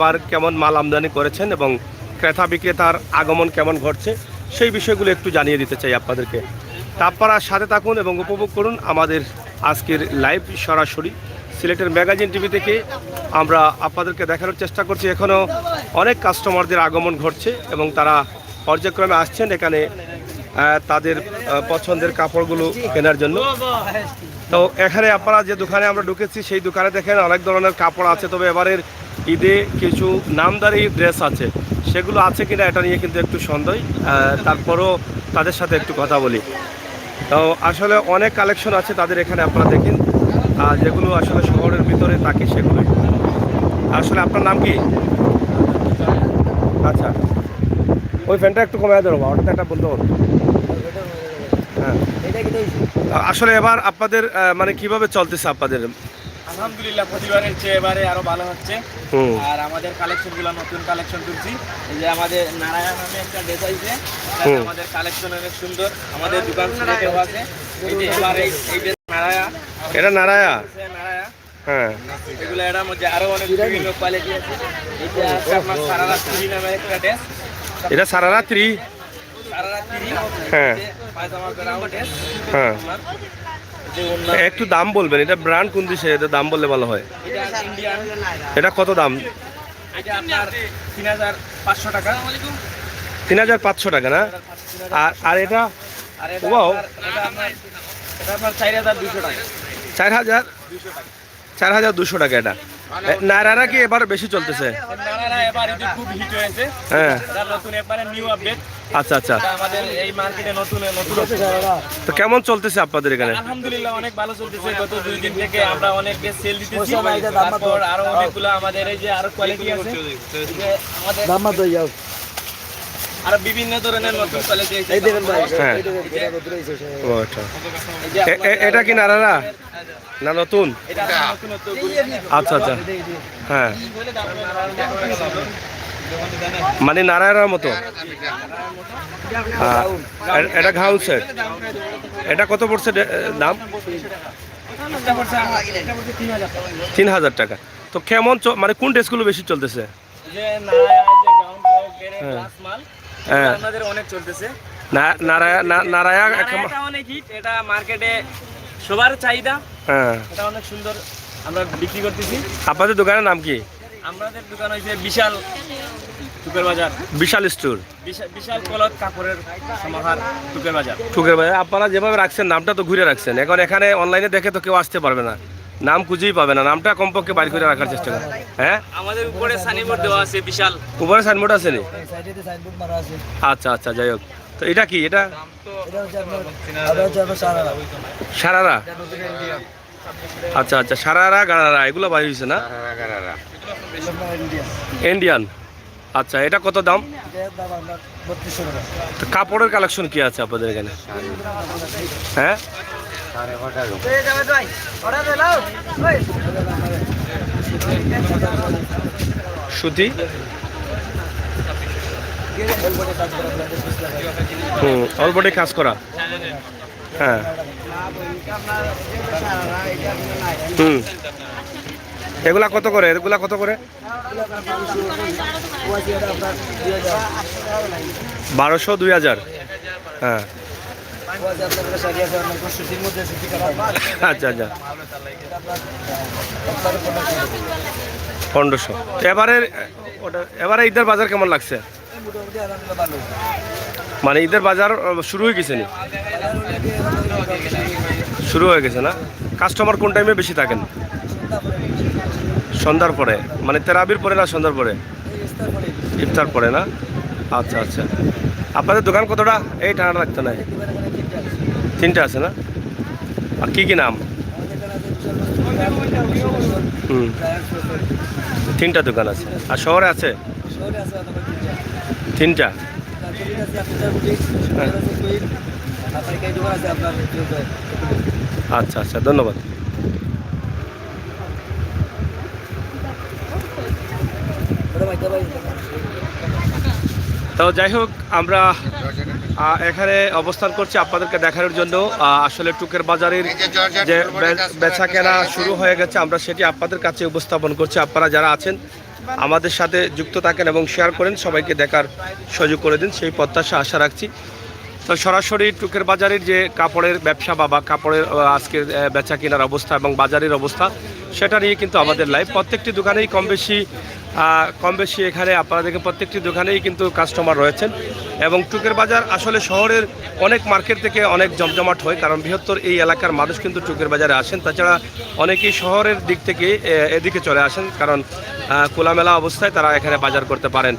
বার কেমন মাল আমদানি করেছেন এবং ক্রেতা বিক্রেতার আগমন কেমন ঘটছে সেই বিষয়গুলো একটু জানিয়ে দিতে চাই আপনাদেরকে। তা আপনারা সাথে থাকুন এবং উপভোগ করুন আমাদের আজকের লাইভ সরাসরি সিলেটের ম্যাগাজিন টিভি থেকে। আমরা আপনাদেরকে দেখানোর চেষ্টা করছি এখনও অনেক কাস্টমারদের আগমন ঘটছে এবং তারা পর্যায়ক্রমে আসছেন এখানে তাদের পছন্দের কাপড়গুলো কেনার জন্য। তো এখানে আপনারা যে দোকানে আমরা ঢুকেছি সেই দোকানে দেখেন অনেক ধরনের কাপড় আছে, তবে এবারের ঈদে কিছু নামদারি ড্রেস আছে, সেগুলো আছে কিনা এটা নিয়ে কিন্তু একটু সন্দেহ। তারপরও তাদের সাথে একটু কথা বলি। তো আসলে অনেক কালেকশন আছে তাদের এখানে, আপনারা দেখেন যেগুলো আসলে শহরের ভিতরে থাকে সেগুলোই। আসলে আপনার নাম কি? আচ্ছা, ওই ফ্যানটা একটু কমায় দেবো, ওটাতে একটা বন্ধ করো। হ্যাঁ, আসলে এবার আপনাদের মানে কিভাবে চলতেছে আপনাদের? আলহামদুলিল্লাহ প্রতিবারের চেয়ে এবারে আরো ভালো হচ্ছে। আর আমাদের কালেকশনগুলো নতুন কালেকশন তুলছি। এই যে আমাদের নারায়ণ নামে একটা ড্রেস আছে, আমাদের কালেকশন অনেক সুন্দর। আমাদের দোকান সিলেটেও আছে। এই যে এবারে এই যে নারায়া, এটা নারায়া, নারায়া, হ্যাঁ, এগুলো এর মধ্যে আরো অনেক বিভিন্ন কোয়ালিটি আছে। এই যে আছে আপনার সারারাত্রি নামের একটা ড্রেস। এটা সারারাত্রি, সারারাত্রি, হ্যাঁ পায়জামা করাও ড্রেস। হ্যাঁ, একটু দাম বলবেন, এটা ব্র্যান্ড কোন দেশে, এটা দাম বললে ভালো হয়। এটা ইন্ডিয়ান। এটা কত দাম? এটা আপনার 3500 টাকা। 3500 টাকা না? আর এটা আর এটা ওয়াও, আপনার 4200 টাকা। 4200 টাকা। এটা নারারা কি এবার বেশি চলতেছে? নারারা এবার ঈদে খুব হিট হয়েছে। হ্যাঁ, এটা নতুন একবারে নিউ আপডেট। আচ্ছা আচ্ছা, আমাদের এই মার্কেটে নতুন তো কেমন চলতেছে আপনাদের এখানে? আলহামদুলিল্লাহ অনেক ভালো চলতেছে। গত 2 দিন থেকে আমরা অনেক বেশ সেল দিতেছি। তারপর আরো অনেকগুলো আমাদের এই যে আরো কোয়ালিটি আছে, আমাদের আরো বিভিন্ন ধরনের নতুন কোয়ালিটি আছে। এই দেখেন ভাই, হ্যাঁ, ও আচ্ছা, এটা কি নারারা না নতুন? এটা নতুন নতুন। আচ্ছা আচ্ছা, হ্যাঁ, মানে নারায়ণের মতো। এটা ঘাউন সেট, এটা কত পড়ছে দাম? 3000 টাকা। তো কেমন মানে কোন ড্রেসগুলো বেশি চলতেছে? যে নারায়া, যে গাউন গ্রেড ক্লাস মাল, হ্যাঁ, আমাদের অনেক চলতেছে। নারায়া এটা অনেক হিট, এটা মার্কেটে সবার চাহিদা। হ্যাঁ, এটা অনেক সুন্দর আমরা বিক্রি করতেছি। আপনাদের দোকানের নাম কি? আমাদের দোকান হইছে বিশাল টুকের বাজার, বিশাল স্টোর, বিশাল কলত কাপড়ের সমাহার, টুকের বাজার। টুকের বাজার। আপনারা যেভাবে রাখছেন নামটা তো ঘুরে রাখছেন, এখন এখানে অনলাইনে দেখে তো কেউ আসতে পারবে না, নাম খুঁজেই পাবে না, নামটা কমপক্ষে বাইর করে রাখার চেষ্টা করেন। হ্যাঁ, আমাদের উপরে সাইনবোর্ড দেওয়া আছে বিশাল। উপরে সাইনবোর্ড আছে নি? আচ্ছা আচ্ছা, যাই হোক। তো এটা কি? এটা সারারা, আচ্ছা আচ্ছা, সারারা গারারা এগুলো বাইর হয়েছে না? ইন্ডিয়ান। আচ্ছা, এটা কত দাম? তো কাপড়ের কালেকশন কি আছে আপনাদের এখানে? হ্যাঁ, সুতি, অলবডি কাজ করা, হ্যাঁ, এগুলা কত করে? এগুলা কত করে? 1200, 2000, হ্যাঁ, আচ্ছা আচ্ছা, 1500। এবারে ঈদের বাজার কেমন লাগছে? মানে ঈদের বাজার শুরু হয়ে গেছে নি? শুরু হয়ে গেছে না? কাস্টমার কোন টাইমে বেশি থাকেন? সন্ধ্যার পরে, মানে তেরাবির পরে না সন্ধ্যার পরে? ইফতার পরে না? আচ্ছা আচ্ছা। আপনাদের দোকান কতটা? এই টানাটা রাখতে নাই, 3টা আছে না? আর কি কি নাম? 3টা দোকান আছে। আর শহরে আছে 3টা? আচ্ছা আচ্ছা, ধন্যবাদ। তো যাই হোক, আমরা এখানে অবস্থান করছি আপনাদেরকে দেখানোর জন্য। আসলে টুকের বাজারের যে বেচা কেনা শুরু হয়ে গেছে আমরা সেটি আপনাদের কাছে উপস্থাপন করছি। আপনারা যারা আছেন আমাদের সাথে যুক্ত থাকেন এবং শেয়ার করেন, সবাইকে দেখার সুযোগ করে দিন, সেই প্রত্যাশা আশা রাখছি। তো সরাসরি টুকের বাজারের যে কাপড়ের ব্যবসা বা কাপড়ের আজকের বেচা কেনার অবস্থা এবং বাজারের অবস্থা সেটা নিয়ে কিন্তু আমাদের লাইভ। প্রত্যেকটি দোকানেই কম বেশি এখানে আপনারা দেখেন প্রত্যেকটি দোকানেই কিন্তু কাস্টমার রয়েছেন এবং টুকের বাজার আসলে শহরের অনেক মার্কেট থেকে অনেক জমজমাট হয়, কারণ বৃহত্তর এই এলাকার মানুষ কিন্তু টুকের বাজারে আসেন। তাছাড়া অনেকেই শহরের দিক থেকে এদিকে চলে আসেন, কারণ খোলামেলা অবস্থায় তারা এখানে বাজার করতে পারেন।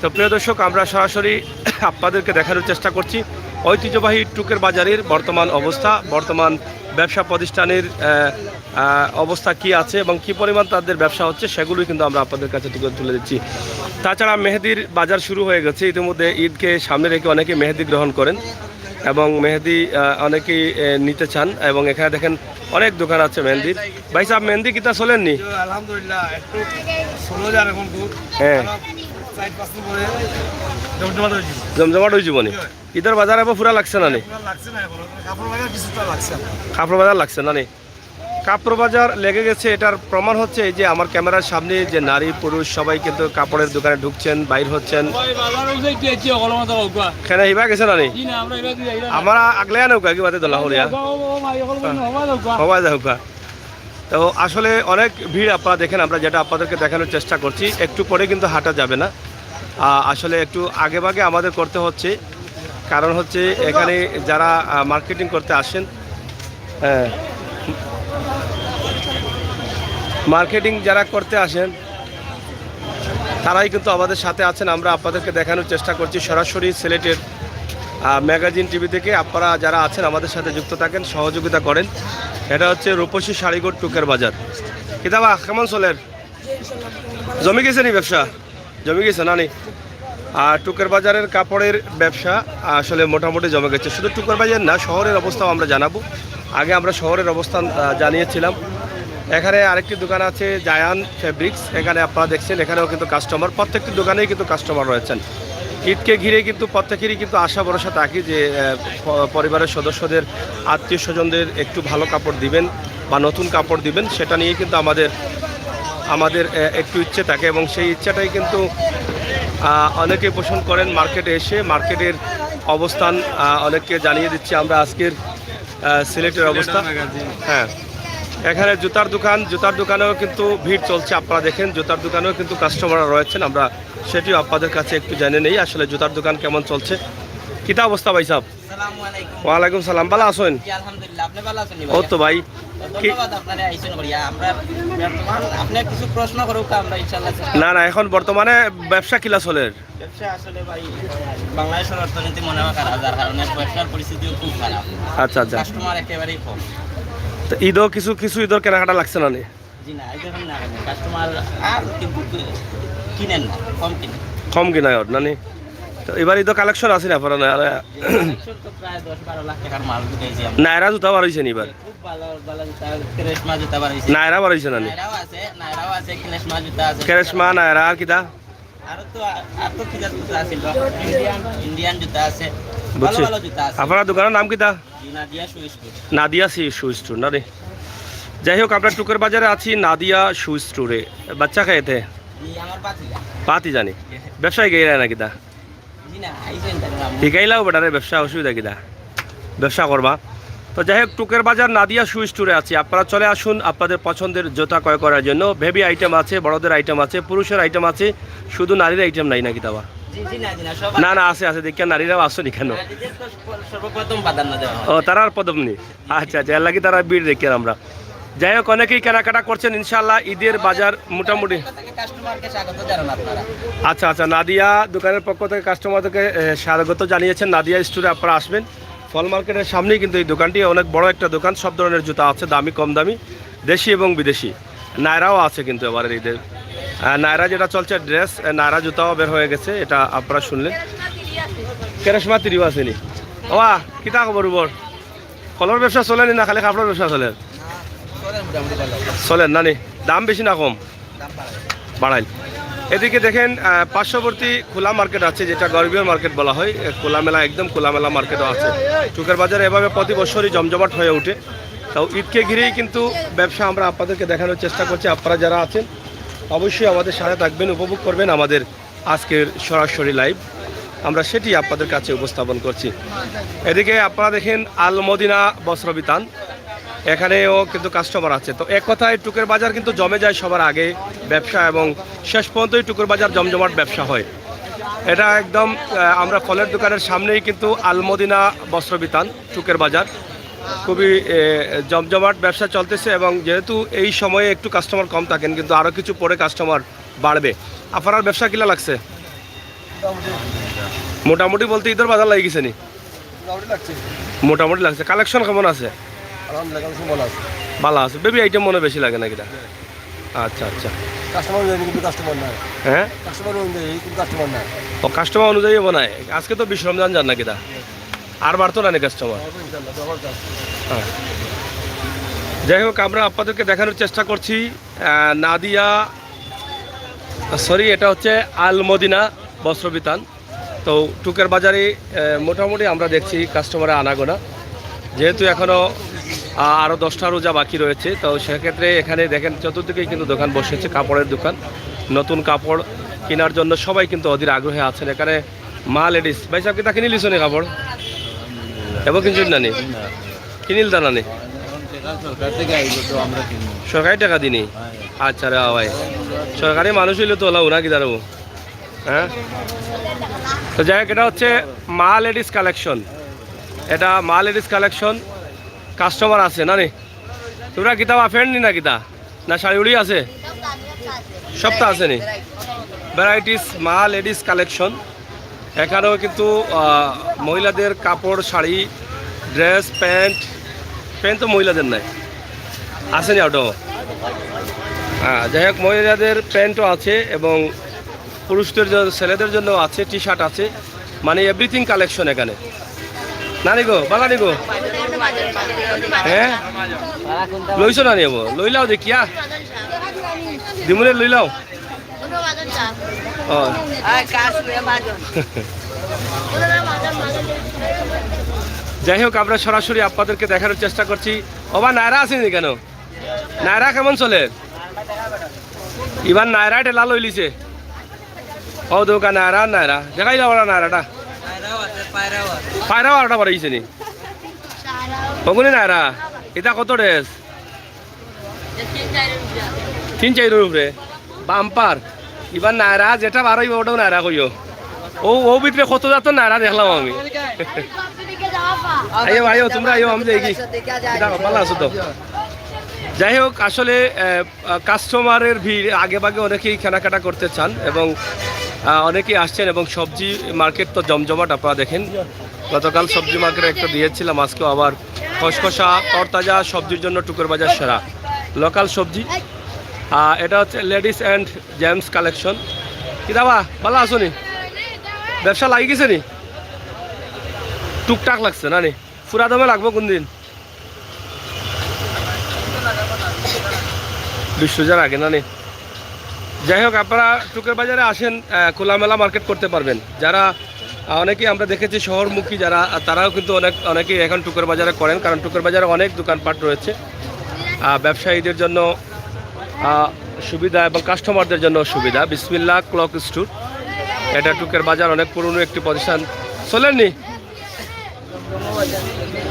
তো প্রিয় দর্শক, আমরা সরাসরি আপনাদেরকে দেখানোর চেষ্টা করছি ঐতিহ্যবাহী টুকের বাজারের বর্তমান অবস্থা, বর্তমান ব্যবসা প্রতিষ্ঠানের অবস্থা কি আছে এবং কি পরিমাণ তাদের ব্যবসা হচ্ছে সেগুলোই কিন্তু আমরা আপনাদের কাছে তুলে দিচ্ছি। তাছাড়া মেহেদির বাজার শুরু হয়ে গেছে ইতিমধ্যে। ঈদকে সামনে রেখে অনেকে মেহেদি গ্রহণ করেন এবং মেহেদি অনেকেই নিতে চান এবং এখানে দেখেন অনেক দোকান আছে মেহেদির। ভাই সাহেব, মেহেদি কিতা চলেননি? আলহামদুলিল্লাহ একটু ষোলো হাজার এখন হ্যাঁ, জমজমাট হয়ে জীবনে ঈদের বাজার এবার পুরা লাগছে না নি? কাপড় বাজার লাগছে না নি? কাপড় বাজার লেগে গেছে, এটার প্রমাণ হচ্ছে এই যে আমার ক্যামেরার সামনে যে নারী পুরুষ সবাই কিন্তু কাপড়ের দোকানে ঢুকছেন, বাইর হচ্ছেন। খেলা হিবা গেছে না নি? আমার আগলে নৌকা কি বাদে দোলা হলিয়া হওয়া যাওকা। তো আসলে অনেক ভিড় আপনারা দেখেন, আমরা যেটা আপনাদেরকে দেখানোর চেষ্টা করছি। একটু পরে কিন্তু হাঁটা যাবে না, আসলে একটু আগে ভাগে আমাদের করতে হচ্ছে, কারণ হচ্ছে এখানে যারা মার্কেটিং করতে আসেন, হ্যাঁ মার্কেটিং যারা করতে আসেন তারাই কিন্তু আমাদের সাথে আছেন। আমরা আপনাদেরকে দেখানোর চেষ্টা করছি সরাসরি সিলেটের ম্যাগাজিন টিভি থেকে। আপনারা যারা আছেন আমাদের সাথে যুক্ত থাকেন, সহযোগিতা করেন। এটা হচ্ছে রূপসী শাড়িঘর টুকের বাজার। কিতাবা কেমন চলের? জমি গেছে নি ব্যবসা? জমি গেছে না নি? আর টুকের বাজারের কাপড়ের ব্যবসা আসলে মোটামুটি জমে গেছে। শুধু টুকের বাজার না, শহরের অবস্থাও আমরা জানাবো। আগে আমরা শহরের অবস্থান জানিয়েছিলাম। এখানে আরেকটি দোকান আছে জায়ান ফেব্রিক্স, এখানে আপনারা দেখছেন এখানেও কিন্তু কাস্টমার, প্রত্যেকটি দোকানেই কিন্তু কাস্টমার রয়েছেন। ঈদকে ঘিরে কিন্তু প্রত্যেকেরই কিন্তু আশা ভরসা থাকে যে পরিবারের সদস্যদের আত্মীয় স্বজনদের একটু ভালো কাপড় দিবেন বা নতুন কাপড় দিবেন, সেটা নিয়ে কিন্তু আমাদের একটু ইচ্ছে থাকে এবং সেই ইচ্ছাটাই কিন্তু অনেকে পোষণ করেন। মার্কেটে এসে মার্কেটের অবস্থান অনেককে জানিয়ে দিচ্ছি আমরা আজকের সিলেটের অবস্থা। হ্যাঁ, এখানে জুতার দোকানেও কিন্তু ভিড় চলছে। আপনারা দেখেন জুতার দোকানেও কিন্তু কাস্টমার রয়েছেন, আমরা সেটিও আপনাদের কাছে একটু জেনে নেই আসলে জুতার দোকান কেমন চলছে। কিতা অবস্থা ভাই সাহেব? ওয়ালাইকুম সালাম, ভালো আছেন? ও তো ভাই, না না, এখন বর্তমানে ব্যবসা কিলা চলে? বাংলাদেশের অর্থনীতি মনে হয় খারাপ, যার কারণে ব্যবসার পরিস্থিতিও খুব খারাপ। আচ্ছা আচ্ছা, কাস্টমার একেবারেই কম। তো ঈদও কিছু ঈদের কেনাকাটা লাগছে না নি? জি না, এখন না, কাস্টমার আর কিন্তু কিনেন না, কম কিনা না নি? তো এবার ঈদ কালেকশন আছে না আপনারা? প্রায় 10-12 লাখ টাকার মাল ঢুকেছি। নায়রা জুতা বাড়াইছে এবার? খুব ভালো ভালো জুতা, ক্রেশমা জুতা বাড়াইছে। নায়রা বাড়াইছে না নি? নায়রাও আছে, ক্রেশমা জুতা আছে। ক্রেশমা, নায়রা আর কিতা? আর তো কিটা জুতা আছে, ইন্ডিয়ান জুতা আছে, ভালো ভালো জুতা আছে। আপনার দোকানের নাম কিতা? নাদিয়া শু স্টোর। নাদিয়া শু স্টোর না রে? যাই হোক, আমরা টুকের বাজারে আছি নাদিয়া শু স্টোরে। বাচ্চা খাইতে আমার পাতি জানি ব্যবসায় গেইরা না কিতা? শিখাইলাও বেটারে ব্যবসা, অসুবিধা কিনা? ব্যবসা করবা। তো যাই হোক, টুকের বাজার নাদিয়া শু স্টোরে আছি। আপনারা চলে আসুন আপনাদের পছন্দের জুতা ক্রয় করার জন্য। বেবি আইটেম আছে, বড়দের আইটেম আছে, পুরুষের আইটেম আছে, শুধু নারীর আইটেম নাই নাকি দাবা? না না, আছে আছে, দেখি নারীরাও আসেনি কেন? ও, তারা আর পদম নেই? আচ্ছা আচ্ছা, এর লাগে তারা ভিড় দেখি আমরা। যাই হোক, অনেকেই কেনাকাটা করছেন ইনশাল্লাহ। ঈদের বাজার মোটামুটি। আচ্ছা আচ্ছা, নাদিয়া দোকানের পক্ষ থেকে কাস্টমারদেরকে স্বাগত জানিয়েছেন। নাদিয়া স্টোরে আপনারা আসবেন। ফল মার্কেটের সামনেই কিন্তু এই দোকানটি অনেক বড় একটা দোকান। সব ধরনের জুতা আছে, দামি কম দামি, দেশি এবং বিদেশি। নায়রাও আছে কিন্তু এবারের ঈদের। নায়রা যেটা চলছে ড্রেস, নায়রা জুতাও বের হয়ে গেছে, এটা আপনারা শুনলেন। কেরেশমা তিরিও আসেনি? ওয়া কিতা খবর উপর? ফলের ব্যবসা চলেনি না খালি কাপড়ের ব্যবসা চলে? চলেন না নি? দাম বেশি না কম? বাড়াইল। এদিকে দেখেন পার্শ্ববর্তী খোলা মার্কেট আছে, যেটা গর্বীয় মার্কেট বলা হয়। খোলামেলা, একদম খোলামেলা মার্কেটও আছে। টুকের বাজারে এভাবে প্রতি বছরই জমজমাট হয়ে ওঠে। তাও ঈদকে ঘিরেই কিন্তু ব্যবসা আমরা আপনাদেরকে দেখানোর চেষ্টা করছি। আপনারা যারা আছেন অবশ্যই আমাদের সাথে থাকবেন, উপভোগ করবেন আমাদের আজকের সরাসরি লাইভ, আমরা সেটি আপনাদের কাছে উপস্থাপন করছি। এদিকে আপনারা দেখেন আল মদিনা বস্ত্রবিতান, এখানেও কিন্তু কাস্টমার আছে। তো এক কথায় টুকের বাজার কিন্তু জমে যায় সবার আগে ব্যবসা, এবং শেষ পর্যন্তই টুকের বাজার জমজমাট ব্যবসা হয়। এটা একদম আমরা ফলের দোকানের সামনেই কিন্তু আল মদিনা বস্ত্রবিতান টুকের বাজার, খুবই জমজমাট ব্যবসা চলতেছে। এবং যেহেতু এই সময়ে একটু কাস্টমার কম থাকেন, কিন্তু আরও কিছু পরে কাস্টমার বাড়বে। আপনার ব্যবসা কিলা লাগছে? মোটামুটি বলতে ঈদের বাজার লাগিয়ে গেছে নি? মোটামুটি লাগছে। কালেকশন কেমন আছে? ভালো আছে। বেবি আইটেম মনে বেশি লাগে নাকি? আচ্ছা আচ্ছা, হ্যাঁ ও কাস্টমার অনুযায়ী বানায়। আজকে তো বিশ্ব রমজান যান নাকি? আর বাড়তো না কাস্টমার? হ্যাঁ, যাই হোক আমরা আপনাদেরকে দেখানোর চেষ্টা করছি নাদিয়া, সরি এটা হচ্ছে আল মদিনা বস্ত্রবিতান। তো টুকের বাজারে মোটামুটি আমরা দেখছি কাস্টমারের আনাগোনা, যেহেতু এখনও আরও 10টা রোজা বাকি রয়েছে। তো সেক্ষেত্রে এখানে দেখেন চতুর্দিকেই কিন্তু দোকান বসেছে, কাপড়ের দোকান। নতুন কাপড় কেনার জন্য সবাই কিন্তু অধীর আগ্রহে আছেন। এখানে মা লেডিস ভাই সাহেব কি তা কিনে লিছো নি কাপড়? এবং কিন্তু নানি কিনিল তা নানি সরকারি টাকা দিনি? আচ্ছা রে ভাই, সরকারি মানুষ হইলে তো ওলাও নাকি দাঁড়াবো? হ্যাঁ, তো যাই হোক এটা হচ্ছে মা লেডিস কালেকশন। এটা মা লেডিস কালেকশন, কাস্টমার আছে না নি? তোমরা কিতাব আফেন নি না কিতা না শাড়ি উড়ি আছে? সবটা আছে নি? ভ্যারাইটিস মা লেডিস কালেকশন। এখানেও কিন্তু মহিলাদের কাপড়, শাড়ি, ড্রেস, প্যান্ট তো মহিলাদের নাই, আছে নি ওটাও? হ্যাঁ, যাই হোক মহিলাদের প্যান্টও আছে এবং পুরুষদের ছেলেদের জন্য আছে, টি শার্ট আছে, মানে এভরিথিং কালেকশন এখানে। না নি গো, বালা নি গো? হ্যাঁ, লইছো না নিব? লইলাও দেখিয়া দিমুলে লইলাও। ও যাই হোক আমরা সরাসরি আপনাদেরকে দেখানোর চেষ্টা করছি। ওবা নায়রা আসেনি কেন? নায়রা কেমন চলে? এবার নায়রা টেলা লইলিছে। ও দোকা নায়রা নায়রা দেখাই যাবো না নায়রাটা, পায়রাও আরটা বাড়াইছে নি ওগুলি নায়রা। এটা কত ড্রেস? 3-4 উপরে বাম্পার। এবার নায়রা যেটা বাড়াইব ওটাও নায়রা কইও। ও ভিতরে কত যাত নায়রা দেখলাম আমি। আইও আইও তোমরা আইও, আমি দেখি ভালো আছো তো। যাই হোক আসলে কাস্টমারের ভিড়, আগে ভাগে অনেকেই কেনাকাটা করতে চান এবং অনেকেই আসছেন। এবং সবজি মার্কেট তো জমজমাট, আপনারা দেখেন গতকাল সবজি মার্কেটে একটা দিয়েছিলাম, আজকেও আবার খসখসা তরতাজা সবজির জন্য টুকের বাজার সেরা লোকাল সবজি। এটা হচ্ছে লেডিস অ্যান্ড জেন্টস কালেকশন। কি দাবা ভালো আছো নি? ব্যবসা লাগি গেছে নি? টুকটাক লাগছে না নি? ফুরা দমে লাগবো কোন দিন? 20 রোজার আগে না নি? যাই হোক আপনারা টুকের বাজারে আসেন, খোলামেলা মার্কেট করতে পারবেন। যারা অনেকেই আমরা দেখেছি শহরমুখী যারা, তারাও কিন্তু অনেকেই এখন টুকের বাজারে করেন, কারণ টুকের বাজারে অনেক দোকানপাট রয়েছে। ব্যবসায়ীদের জন্য সুবিধা এবং কাস্টমারদের জন্য সুবিধা। বিসমিল্লাহ ক্লক স্টোর, এটা টুকের বাজার, অনেক পুরনো একটি প্রতিষ্ঠান। চলেননি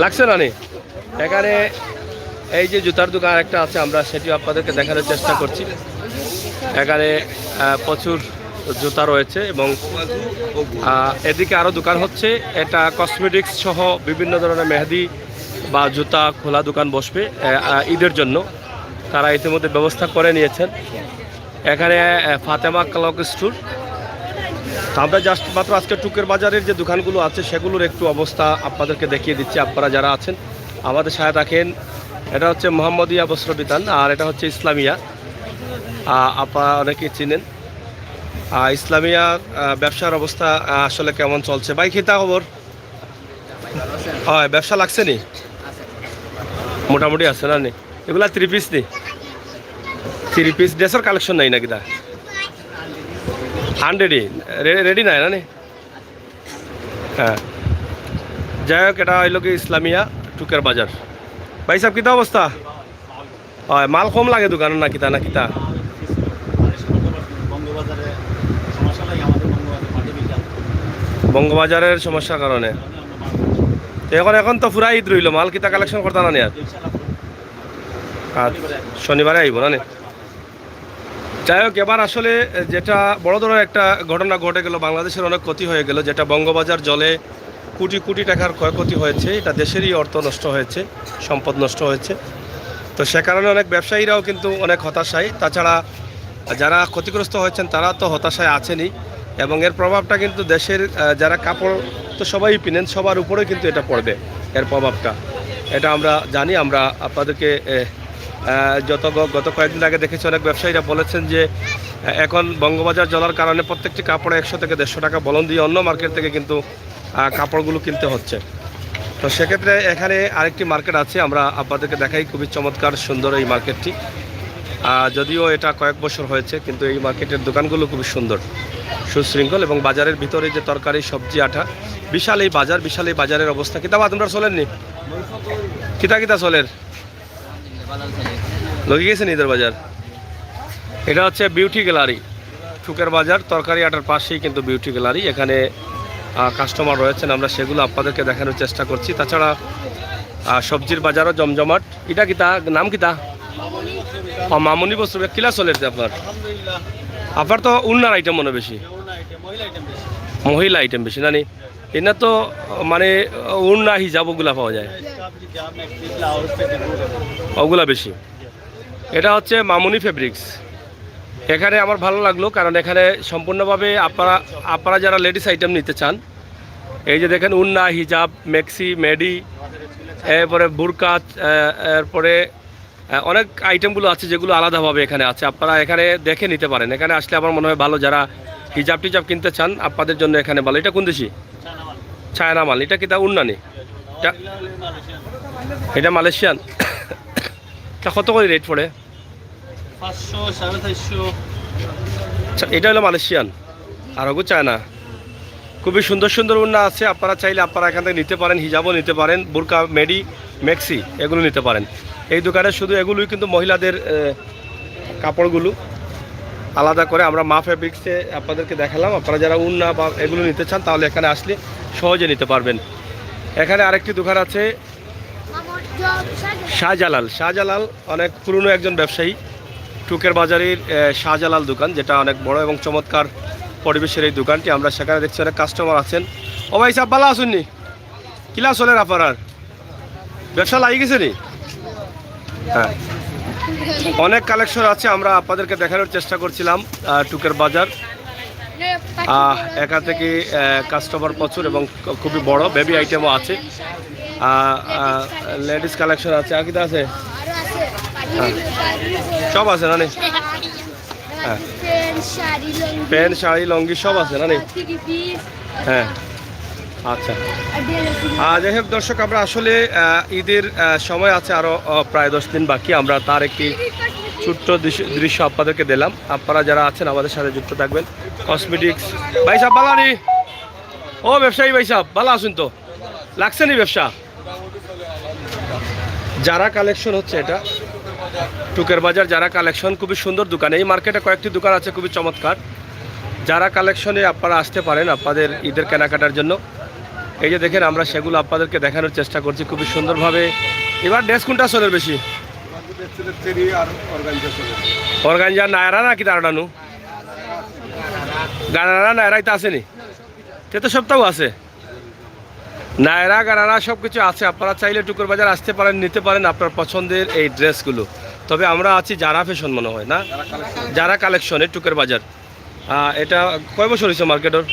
লাগছে না নি? এখানে এই যে জুতার দোকান একটা আছে, আমরা সেটিও আপনাদেরকে দেখানোর চেষ্টা করছি। এখানে প্রচুর জুতা রয়েছে এবং এদিকে আরও দোকান হচ্ছে। এটা কসমেটিক্স সহ বিভিন্ন ধরনের মেহেদি বা জুতা খোলা দোকান বসবে ঈদের জন্য, তারা ইতিমধ্যে ব্যবস্থা করে নিয়েছেন। এখানে ফাতেমা ক্লক স্টোর। আমরা জাস্ট মাত্র আজকে টুকের বাজারের যে দোকানগুলো আছে সেগুলোর একটু অবস্থা আপনাদেরকে দেখিয়ে দিচ্ছি। আপনারা যারা আছেন আমাদের সাথে থাকেন। এটা হচ্ছে মোহাম্মদিয়া বস্ত্রবিতান, আর এটা হচ্ছে ইসলামিয়া। আপনারা অনেকেই চিনেন। ইসলামিয়া ব্যবসার অবস্থা আসলে কেমন চলছে ভাই? খিতা খবর হয়, ব্যবসা লাগছে নি? মোটামুটি আছে না নি? এগুলা 3 পিস নি? 3 পিস ড্রেসের কালেকশন নাই নাকি? 100ই রেডি নাই না নি? হ্যাঁ, যাই হোক এটা হইল কি ইসলামিয়া টুকের বাজার। ভাই সাহেব কিতা অবস্থা? হয় মাল কম লাগে দোকানে না কিতা? বঙ্গবাজারের সমস্যার কারণে। তো এখন তো পুরা ঈদ রইল, মাল কিতা কালেকশন করতে না নিয়ে শনিবারে আইব না। যাই হোক, এবার আসলে যেটা বড় ধরনের একটা ঘটনা ঘটে গেল, বাংলাদেশের অনেক ক্ষতি হয়ে গেল, যেটা বঙ্গবাজার জলে কোটি কোটি টাকার ক্ষয়ক্ষতি হয়েছে। এটা দেশেরই অর্থ নষ্ট হয়েছে, সম্পদ নষ্ট হয়েছে। তো সে কারণে অনেক ব্যবসায়ীরাও কিন্তু অনেক হতাশায়। তাছাড়া যারা ক্ষতিগ্রস্ত হয়েছেন তারা তো হতাশায় আছেনই, এবং এর প্রভাবটা কিন্তু দেশের যারা কাপড় তো সবাই কিনেন, সবার উপরে কিন্তু এটা পড়বে, এর প্রভাবটা। এটা আমরা জানি। আমরা আপনাদেরকে গত কয়েকদিন আগে দেখেছি, অনেক ব্যবসায়ীরা বলেছেন যে এখন বঙ্গবাজার জ্বলার কারণে প্রত্যেকটি কাপড়ে 100 থেকে 150 টাকা বলন দিয়ে অন্য মার্কেট থেকে কিন্তু কাপড়গুলো কিনতে হচ্ছে। তো সেক্ষেত্রে এখানে আরেকটি মার্কেট আছে, আমরা আপনাদেরকে দেখাই। খুবই চমৎকার সুন্দর এই মার্কেটটি। যদিও এটা কয়েক বছর হয়েছে, কিন্তু এই মার্কেটের দোকানগুলো খুবই সুন্দর, সুশৃঙ্খল, এবং বাজারের ভিতরে যে তরকারি সবজি আটা, বিশাল এই বাজার। বিশাল এই বাজারের অবস্থা কিতা তোমরা চলেননি? কিতা চলের লগি গেছেন ঈদের বাজার। এটা হচ্ছে বিউটি গ্যালারি, টুকের বাজার তরকারি আটার পাশেই কিন্তু বিউটি গ্যালারি। এখানে কাস্টমার রয়েছেন, আমরা সেগুলো আপনাদেরকে দেখানোর চেষ্টা করছি। তাছাড়া সবজির বাজারও জমজমাট। এটা কিতা নাম কিতা? মামনি বস্ত্র কিলা চলে আপনার তো উন্নার আইটেম মনে বেশি, মহিলা আইটেম বেশি নানি? এনা তো মানে উন্না হিজাব ওগুলা পাওয়া যায়, ওগুলা বেশি। এটা হচ্ছে মামুনি ফেব্রিক্স। এখানে আমার ভালো লাগলো, কারণ এখানে সম্পূর্ণভাবে আপনারা যারা লেডিস আইটেম নিতে চান, এই যে দেখেন উন্না, হিজাব, মেক্সি, মেডি, এরপরে বুরকা, এরপরে অনেক আইটেমগুলো আছে যেগুলো আলাদাভাবে এখানে আছে। আপনারা এখানে দেখে নিতে পারেন। এখানে আসলে আমার মনে হয় ভালো, যারা হিজাব টিজাব কিনতে চান আপনাদের জন্য এখানে ভালো। এটা কোন দেশি? চায়না মাল। এটা কি তা উন্নানি? এটা মালয়েশিয়ান। তা কত করে রেট পড়ে? 500, 450। এটা হলো মালয়েশিয়ান, আর ওগু চায়না। খুবই সুন্দর সুন্দর উন্না আছে। আপনারা চাইলে আপনারা এখান থেকে নিতে পারেন, হিজাবও নিতে পারেন, বুরকা, মেডি, মেক্সি এগুলো নিতে পারেন। এই দোকানে শুধু এগুলোই কিন্তু মহিলাদের কাপড়গুলো আলাদা করে আমরা মা ফেব্রিক্সে আপনাদেরকে দেখালাম। আপনারা যারা উন্না বা এগুলো নিতে চান তাহলে এখানে আসলে সহজে নিতে পারবেন। এখানে আরেকটি দোকান আছে শাহজালাল, অনেক পুরনো একজন ব্যবসায়ী। টুকের বাজারের শাহজালাল দোকান, যেটা অনেক বড় এবং চমৎকার পরিবেশের এই দোকানটি। আমরা সেখানে দেখছি অনেক কাস্টমার আছেন। ও ভাই সাহেব ভালো আসুননি? কিলা চলেন আপনার ব্যবসা লাগি গেছে নি? হ্যাঁ, অনেক কালেকশন আছে, আমরা আপনাদেরকে দেখানোর চেষ্টা করছিলাম। টুকের বাজার এখান থেকে কাস্টমার প্রচুর এবং খুবই বড়। বেবি আইটেমও আছে, লেডিস কালেকশন আছে। আর কিটা আছে? সব আছে না? হ্যাঁ, প্যান্ট, শাড়ি, লঙ্গি সব আছে না? হ্যাঁ, আচ্ছা। যাই হোক দর্শক, আমরা আসলে ঈদের সময় আছে আরও প্রায় 10 দিন বাকি। আমরা তার একটি ছোট্ট দৃশ্য আপনাদেরকে দিলাম। আপনারা যারা আছেন আমাদের সাথে যুক্ত থাকবেন। কসমেটিক্স ভাই সাহেব ভালো নি? ও ব্যবসায়ী ভাই সাহেব ভালো আছেন তো? লাগছে নি ব্যবসা? যারা কালেকশন হচ্ছে, এটা টুকের বাজার যারা কালেকশন, খুবই সুন্দর দোকান। এই মার্কেটে কয়েকটি দোকান আছে খুবই চমৎকার। যারা কালেকশনে আপনারা আসতে পারেন আপনাদের ঈদের কেনাকাটার জন্য। এই যে দেখেন, আমরা সেগুলো আপনাদেরকে দেখানোর চেষ্টা করছি খুবই সুন্দরভাবে। এবার ড্রেস কোনটা চলে বেশি? অর্গানজা নায়রা না কি তারানু? গানারা নায়রাই তো আসেনি? সে তো সবটাও আছে, নায়রা গানারা সব কিছু আছে। আপনারা চাইলে টুকের বাজার আসতে পারেন, নিতে পারেন আপনার পছন্দের এই ড্রেসগুলো। তবে আমরা আছি যারা ফ্যাশন মনে হয় না, যারা কালেকশনে টুকের বাজার। এটা কয় বছর হয়েছে মার্কেটের?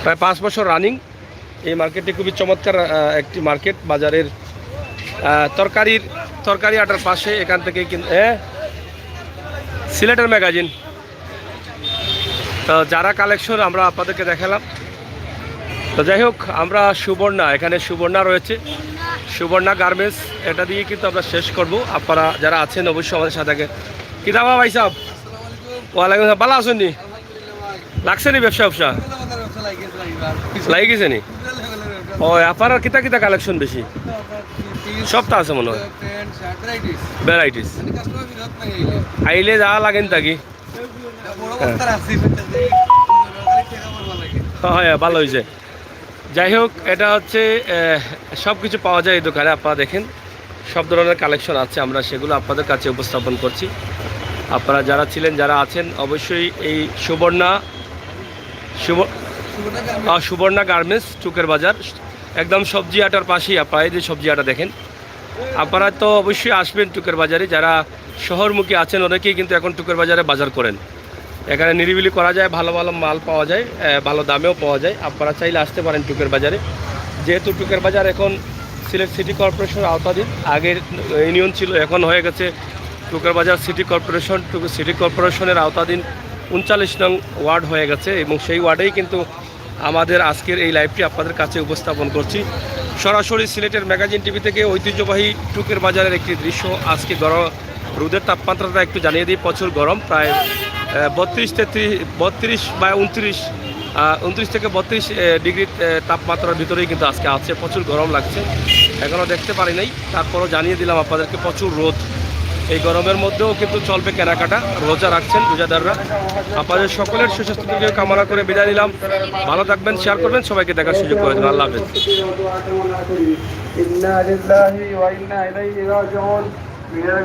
প্রায় 5 বছর রানিং। এই মার্কেটটি খুবই চমৎকার একটি মার্কেট। বাজারের তরকারি আটার পাশে এখান থেকে সিলেটের ম্যাগাজিন। তো যারা কালেকশন আমরা আপনাদেরকে দেখালাম। তো যাই হোক, আমরা এখানে সুবর্ণা রয়েছে, সুবর্ণা গার্মেন্টস। এটা দিয়ে কিন্তু আমরা শেষ করব। আপনারা যারা আছেন অবশ্যই আমাদের সাথে কি দাম ভাই সাহেব? ওয়ালাইকুম আসসালাম, ভালো আছেন নি? লাগছে নি ব্যবসা লাগি গেছে নি? ও আপনার কিতা কালেকশন বেশি? সবটা আছে মনে হয়, ভ্যারাইটিস। আইলে যা লাগেন তাকি। হ্যাঁ ভালো হয়েছে। যাই হোক, এটা হচ্ছে সব কিছু পাওয়া যায় এই দোকানে। আপনারা দেখেন সব ধরনের কালেকশন আছে, আমরা সেগুলো আপনাদের কাছে উপস্থাপন করছি। আপনারা যারা ছিলেন, যারা আছেন, অবশ্যই এই সুবর্ণা গার্মেন্টস টুকের বাজার একদম সবজি আটার পাশেই। আপনারা এই যে সবজি আটা দেখেন, আপনারা তো অবশ্যই আসবেন টুকের বাজারে। যারা শহরমুখী আছেন অনেকেই কিন্তু এখন টুকের বাজারে বাজার করেন। এখানে নিরিবিলি করা যায়, ভালো ভালো মাল পাওয়া যায়, ভালো দামেও পাওয়া যায়। আপনারা চাইলে আসতে পারেন টুকের বাজারে। যেহেতু টুকের বাজার এখন সিলেট সিটি কর্পোরেশনের আওতাধীন, আগের ইউনিয়ন ছিল, এখন হয়ে গেছে টুকের বাজার সিটি কর্পোরেশন। সিটি কর্পোরেশনের আওতাধীন 39 নং ওয়ার্ড হয়ে গেছে এবং সেই ওয়ার্ডেই কিন্তু আমাদের আজকের এই লাইভটি আপনাদের কাছে উপস্থাপন করছি সরাসরি সিলেটের ম্যাগাজিন টিভি থেকে। ঐতিহ্যবাহী টুকের বাজারের একটি দৃশ্য। আজকে গরম রোদের তাপমাত্রাটা একটু জানিয়ে দিই, প্রচুর গরম, প্রায় 32 বা 29 থেকে 32 ডিগ্রি তাপমাত্রার ভিতরেই কিন্তু আজকে আছে। প্রচুর গরম লাগছে, এখনও দেখতে পারি নাই, তারপরও জানিয়ে দিলাম আপনাদেরকে। প্রচুর রোদ, এই গরমের মধ্যেও কিন্তু চলবে কেনাকাটা। রোজা রাখছেন রোজাদাররা। আপনাদের সকলের সুস্বাস্থ্য কামনা করে বিদায় নিলাম। ভালো থাকবেন, শেয়ার করবেন, সবাইকে দেখার সুযোগ করে দেবেন। আল্লাহ হাফেজ।